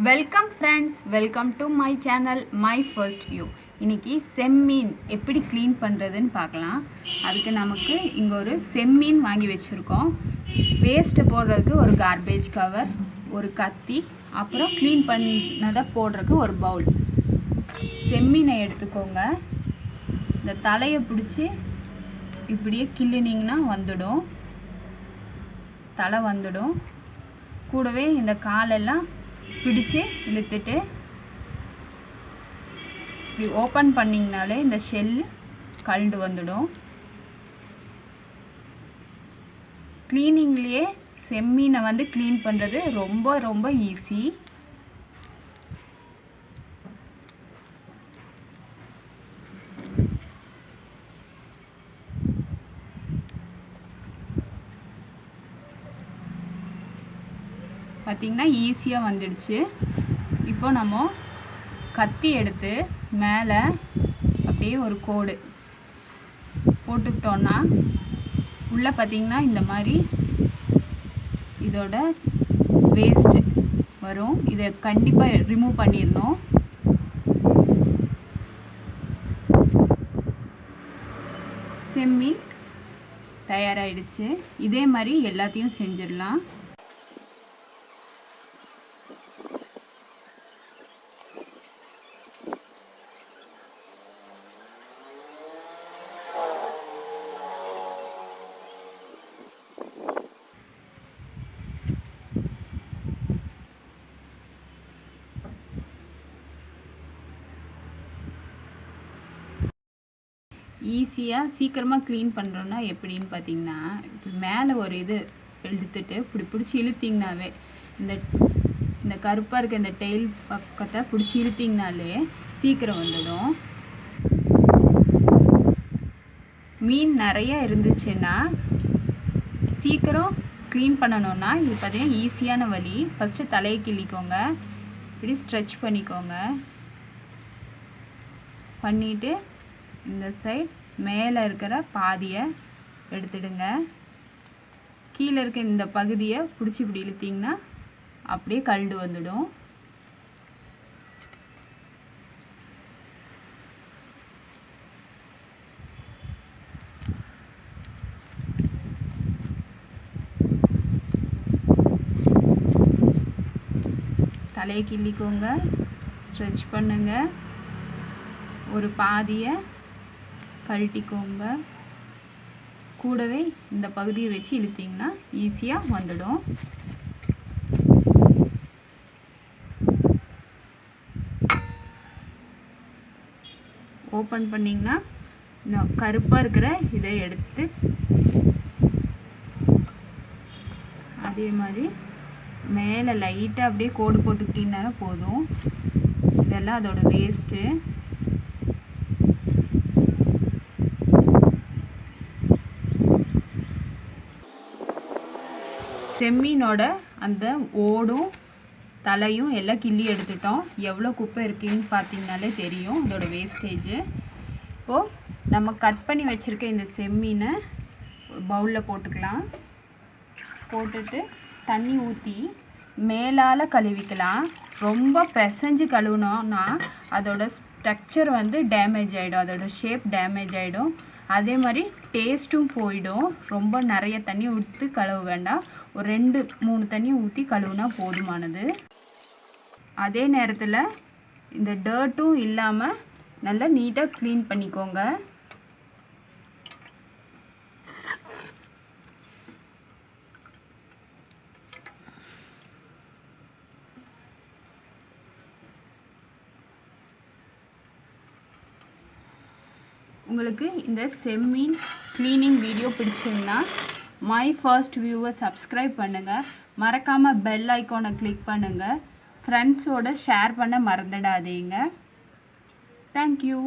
Welcome friends, welcome to my channel my first view. இன்றைக்கி செம்மீன் எப்படி clean பண்ணுறதுன்னு பார்க்கலாம். அதுக்கு நமக்கு இங்கே ஒரு செம்மீன் வாங்கி வச்சுருக்கோம். வேஸ்ட்டு போடுறதுக்கு ஒரு கார்பேஜ் கவர், ஒரு கத்தி, அப்புறம் க்ளீன் பண்ணதை போடுறதுக்கு ஒரு பவுல். செம்மீனை எடுத்துக்கோங்க. இந்த தலையை பிடிச்சி இப்படியே கிள்ளினிங்கன்னா வந்துடும், தலை வந்துடும். கூடவே இந்த காலெல்லாம் பிடிச்சி இழுத்துட்டு இப்படி ஓப்பன் பண்ணிங்கனாலே இந்த ஷெல் கழண்டு வந்துடும். க்ளீனிங்லேயே செம்மீனை வந்து க்ளீன் பண்ணுறது ரொம்ப ரொம்ப ஈஸி. பார்த்திங்கன்னா ஈஸியாக வந்துடுச்சு. இப்போ நம்ம கத்தி எடுத்து மேலே அப்படியே ஒரு கோடு போட்டுக்கிட்டோன்னா உள்ளே பார்த்திங்கன்னா இந்த மாதிரி இதோட வேஸ்ட்டு வரும். இதை கண்டிப்பாக ரிமூவ் பண்ணிடணும். செம்மீன் தயாராகிடுச்சு. இதே மாதிரி எல்லாத்தையும் செஞ்சிடலாம். ஈஸியாக சீக்கிரமாக க்ளீன் பண்ணுறோன்னா எப்படின்னு பார்த்தீங்கன்னா, இப்போ மேலே ஒரு இது எடுத்துட்டு இப்படி பிடிச்சி இழுத்திங்கனாவே இந்த கருப்பாக இருக்க இந்த டெயில் பக்கத்தை பிடிச்சி இழுத்திங்கனாலே சீக்கிரம் வந்துடும். மீன் நிறைய இருந்துச்சுன்னா சீக்கிரம் க்ளீன் பண்ணணுன்னா இது பார்த்தீங்கன்னா ஈஸியான வழி. ஃபஸ்ட்டு தலையை கிள்ளிக்கோங்க, இப்படி ஸ்ட்ரெச் பண்ணிக்கோங்க. பண்ணிவிட்டு இந்த சைட் மேலே இருக்கிற பாதியை எடுத்துடுங்க. கீழே இருக்க இந்த பகுதியை பிடிச்சி இப்படி இழுத்திங்கன்னா அப்படியே கழண்டு வந்துடும். தலையை கிள்ளிக்கோங்க, ஸ்ட்ரெச் பண்ணுங்க, ஒரு பாதியை கழட்டிக்கோங்க. கூடவே இந்த பகுதியை வச்சு இழுத்திங்கன்னா ஈஸியாக வந்துடும். ஓப்பன் பண்ணிங்கன்னா இந்த கருப்பாக இருக்கிற இதை எடுத்து அதே மாதிரி மேலே லைட்டாக அப்படியே கோடு போட்டுக்கிட்டீங்கன்னா போதும். இதெல்லாம் அதோட வேஸ்ட்டு. செம்மீனோட அந்த ஓடும் தலையும் எல்லாம் கிள்ளி எடுத்துட்டோம். எவ்வளோ குப்பை இருக்குன்னு பார்த்தீங்கனாலே தெரியும் அதோட வேஸ்டேஜு. இப்போது நம்ம கட் பண்ணி வச்சுருக்க இந்த செம்மீனை பவுலில் போட்டுக்கலாம். போட்டுட்டு தண்ணி ஊற்றி மேலால் கழுவிக்கலாம். ரொம்ப பிசைஞ்சு கழுவினோன்னா அதோட ஸ்ட்ரக்சர் வந்து டேமேஜ் ஆகிடும், அதோட ஷேப் டேமேஜ் ஆகிடும். அதே மாதிரி டேஸ்ட்டும் போயிடும். ரொம்ப நிறைய தண்ணி ஊற்றி கழுவ வேண்டாம், ஒரு 2-3 தண்ணி ஊற்றி கழுவுனா போதுமானது. அதே நேரத்தில் இந்த டர்ட்டும் இல்லாமல் நல்லா நீட்டாக க்ளீன் பண்ணிக்கோங்க. உங்களுக்கு இந்த செம்மீன் க்ளீனிங் வீடியோ பிடிச்சிருந்தா மை ஃபர்ஸ்ட் வியூவை சப்ஸ்கிரைப் பண்ணுங்கள். மறக்காமல் பெல் ஐக்கானை கிளிக் பண்ணுங்கள். ஃப்ரெண்ட்ஸோடு ஷேர் பண்ண மறந்துடாதீங்க. தேங்க்யூ.